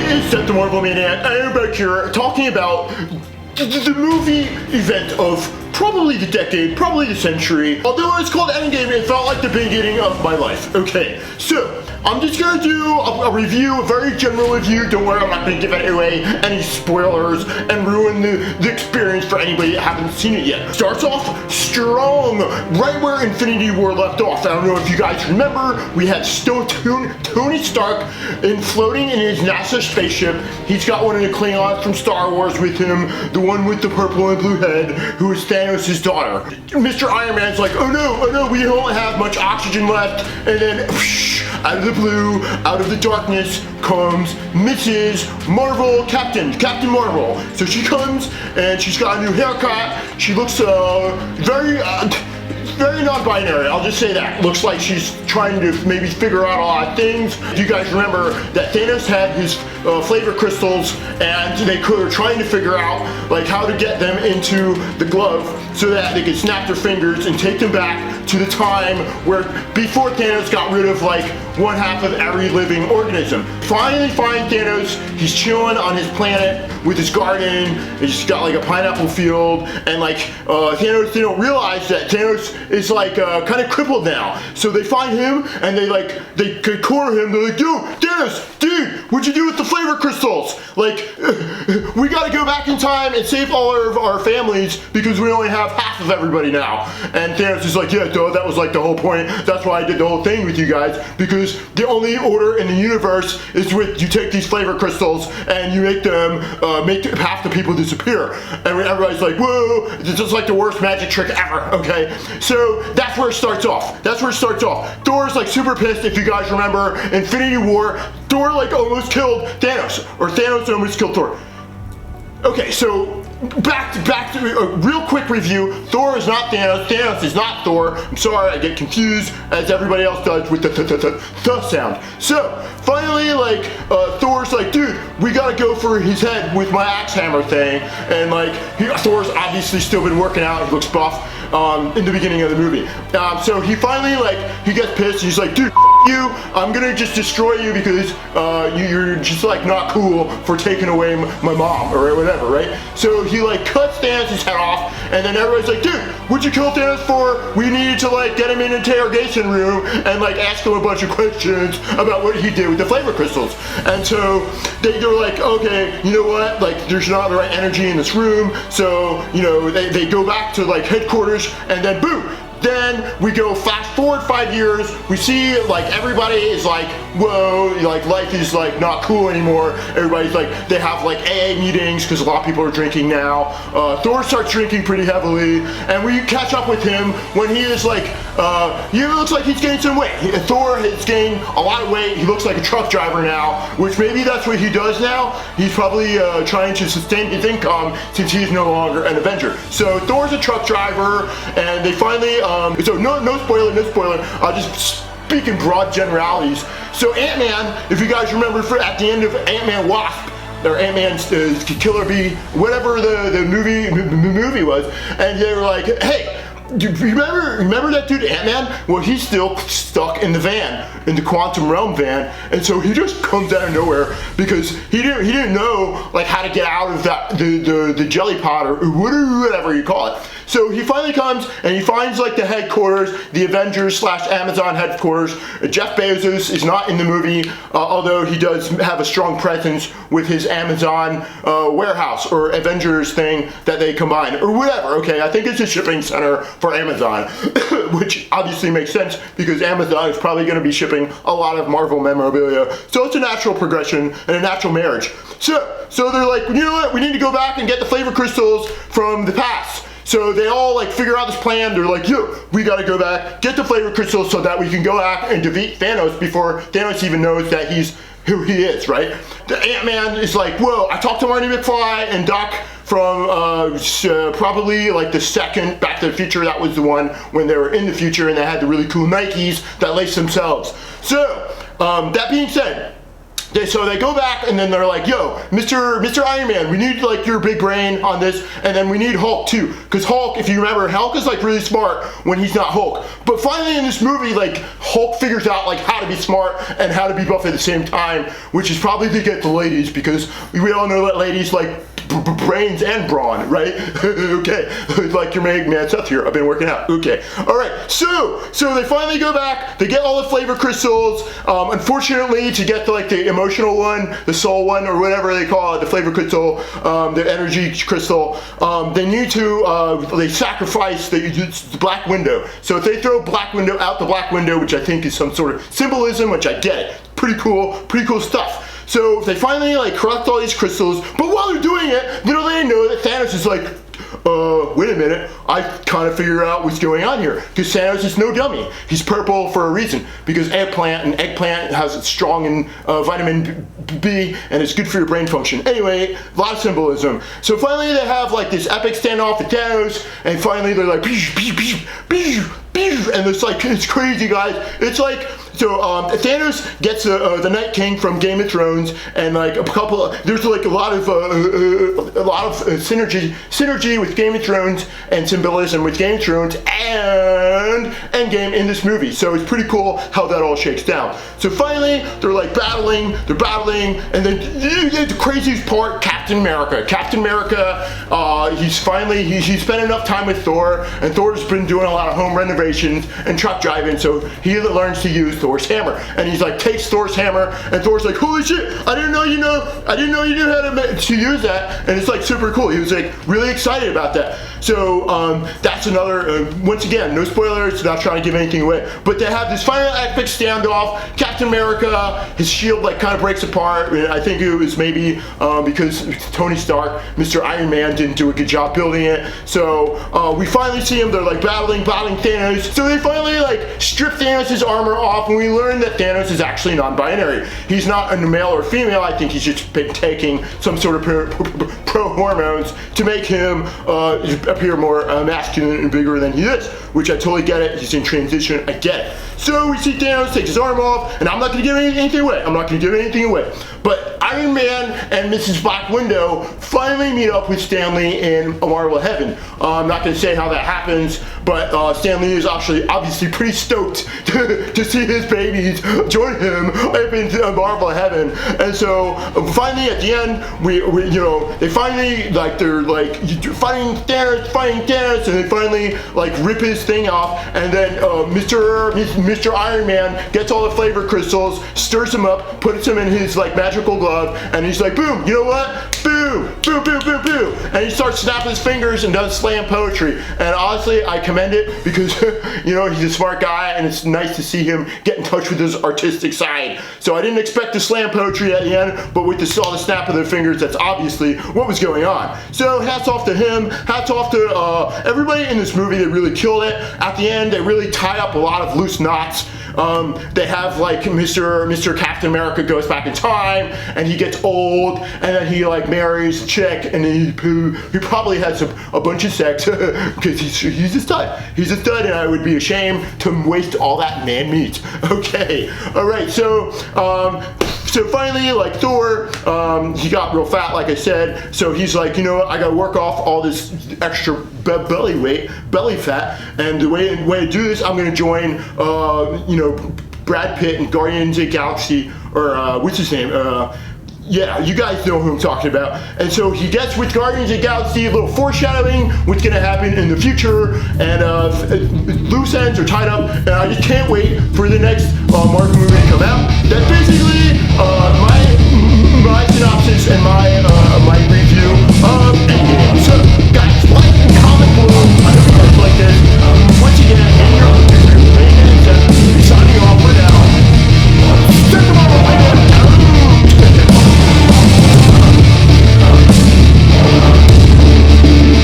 is Seth the Marvel Maniac. I am back here talking about the movie event of probably the decade, probably the century. Although it's called Endgame, it felt like the beginning of my life. Okay, so I'm just gonna do a review, a very general review. Don't worry, I'm not gonna give away any spoilers and ruin the experience for anybody that haven't seen it yet. Starts off strong, right where Infinity War left off. I don't know if you guys remember, we had Tony Stark floating in his NASA spaceship. He's got one of the Klingons from Star Wars with him, the one with the purple and blue head, who is Thanos' daughter. Mr. Iron Man's like, oh no, we don't have much oxygen left, and then whoosh, out of the blue, out of the darkness comes Mrs. Marvel, Captain Marvel. So she comes and she's got a new haircut. She looks very non-binary, I'll just say that. Looks like she's trying to maybe figure out a lot of things. You guys remember that Thanos had his flavor crystals and they were trying to figure out like how to get them into the glove so that they could snap their fingers and take them back to the time where before Thanos got rid of like one half of every living organism. Finally find Thanos, he's chilling on his planet with his garden, he's got like a pineapple field, and like Thanos, they don't realize that Thanos is like kind of crippled now. So they find him and they corner him, they're like, yo, Thanos, dude, what'd you do with the flavor crystals? Like, we gotta go back in time and save all of our families because we only have half of everybody now. And Thanos is like, yeah, duh, that was like the whole point. That's why I did the whole thing with you guys, because the only order in the universe is with you take these flavor crystals and you make them make half the people disappear. And everybody's like, whoa, it's just like the worst magic trick ever, okay? So that's where it starts off. Thor's like super pissed, if you guys remember, Infinity War, Thor like almost killed Thanos, or Thanos almost killed Thor. Okay, so back to a real quick review. Thor is not Thanos. Thanos is not Thor. I'm sorry, I get confused as everybody else does with the sound. So finally, like Thor's like, dude, we gotta go for his head with my axe hammer thing, and like Thor's obviously still been working out. He looks buff in the beginning of the movie. So he finally he gets pissed. He's like, dude, you, I'm gonna just destroy you because you're just like not cool for taking away my mom or whatever, right? So he like cuts Thanos' head off, and then everybody's like, dude, what'd you kill Thanos for? We needed to like get him in an interrogation room and like ask him a bunch of questions about what he did with the flavor crystals. And so they were like, okay, you know what? Like there's not the right energy in this room, so you know they go back to like headquarters, and then boom. Then we go fast forward 5 years, we see like everybody is like, whoa, like life is like not cool anymore. Everybody's like, they have like AA meetings because a lot of people are drinking now. Thor starts drinking pretty heavily, and we catch up with him when he is like, he looks like he's gained some weight. Thor has gained a lot of weight. He looks like a truck driver now, which maybe that's what he does now. He's probably trying to sustain his income since he's no longer an Avenger. So Thor's a truck driver, and they finally, so no spoiler, I'll just speak in broad generalities. So Ant-Man, if you guys remember at the end of Ant-Man Wasp, or Ant-Man's Killer Bee, whatever the movie was, and they were like, hey, do you remember that dude Ant-Man? Well, he's still stuck in the van, in the quantum realm van, and so he just comes out of nowhere because he didn't know like how to get out of that the jelly pod or whatever you call it. So he finally comes and he finds like the headquarters, the Avengers / Amazon headquarters. Jeff Bezos is not in the movie, although he does have a strong presence with his Amazon warehouse or Avengers thing that they combine or whatever. Okay, I think it's a shipping center for Amazon, which obviously makes sense because Amazon is probably going to be shipping a lot of Marvel memorabilia. So it's a natural progression and a natural marriage. So they're like, you know what? We need to go back and get the flavor crystals from the past. So they all like figure out this plan. They're like, yo, we gotta go back, get the flavor crystals so that we can go back and defeat Thanos before Thanos even knows that he's who he is, right? The Ant-Man is like, whoa, I talked to Marty McFly and Doc from probably like the second Back to the Future. That was the one when they were in the future and they had the really cool Nikes that lace themselves. So that being said, so they go back and then they're like, yo, Mr. Iron Man, we need like your big brain on this, and then we need Hulk too. Because Hulk, if you remember, Hulk is like really smart when he's not Hulk. But finally in this movie, like Hulk figures out like how to be smart and how to be buff at the same time, which is probably to get the ladies, because we all know that ladies like brains and brawn, right? Okay, like your Maniac Seth here. I've been working out. Okay, all right. So they finally go back. They get all the flavor crystals. Unfortunately, to get the emotional one, the soul one, or whatever they call it, the flavor crystal, the energy crystal, they need to they sacrifice the black window. So if they throw black window out the black window, which I think is some sort of symbolism, which I get it. Pretty cool stuff. So they finally collect all these crystals, but while they're doing it, little they know that Thanos is like, wait a minute, I kind of figure out what's going on here. Because Thanos is no dummy. He's purple for a reason. Because eggplant has strong in vitamin B, and it's good for your brain function. Anyway, a lot of symbolism. So finally they have this epic standoff with Thanos, and finally they're like, and it's crazy, guys. It's Thanos gets the Night King from Game of Thrones, and there's a lot of synergy with Game of Thrones and symbolism with Game of Thrones and Endgame in this movie. So it's pretty cool how that all shakes down. So finally they're battling, and then the craziest part, Captain America. He's spent enough time with Thor, and Thor's been doing a lot of home renovations and truck driving, so he learns to use Thor's hammer. And he's takes Thor's hammer, and Thor's like, holy shit, I didn't know you knew how to use that. And it's super cool. He was really excited about that. So that's another, once again, no spoilers, not trying to give anything away, but they have this final epic standoff. Captain America, his shield kind of breaks apart. I think it was maybe because Tony Stark, Mr. Iron Man, didn't do a good job building it. So we finally see him. They're battling Thanos. So they finally strip Thanos' armor off, and we learn that Thanos is actually non-binary. He's not a male or female. I think he's just been taking some sort of pro hormones to make him appear more masculine and bigger than he is, which I totally get it. He's in transition. I get it. So we see Thanos take his arm off, and I'm not going to give anything away. But Iron Man and Mrs. Black Widow finally meet up with Stan Lee in Marvel Heaven. I'm not going to say how that happens, but Stan Lee is obviously pretty stoked to see his babies join him up in Marvel Heaven. And so finally at the end, they finally they're fighting Thanos, and they finally rip his thing off, and then Mr. Iron Man gets all the flavor crystals, stirs them up, puts them in his magical glove, and he's like, boom, you know what? Boom, boom, boom, boom, boom. And he starts snapping his fingers and does slam poetry. And honestly, I commend it because, he's a smart guy, and it's nice to see him get in touch with his artistic side. So I didn't expect to slam poetry at the end, but with all the snap of their fingers, that's obviously what was going on. So hats off to him, hats off to everybody in this movie. They really killed it. At the end, they really tie up a lot of loose knots. They have Mr. Captain America goes back in time, and he gets old, and then he marries a chick, and then he probably has a bunch of sex because he's a stud. He's a stud, and I would be ashamed to waste all that man meat. Okay, all right. So finally, Thor, he got real fat, like I said. So he's I gotta work off all this extra belly fat, and the way to do this, I'm gonna join, Brad Pitt in Guardians of the Galaxy, or what's his name? Yeah, you guys know who I'm talking about. And so he gets with Guardians of the Galaxy, a little foreshadowing what's gonna happen in the future, and loose ends are tied up, and I just can't wait for the next Marvel movie to come out. That's basically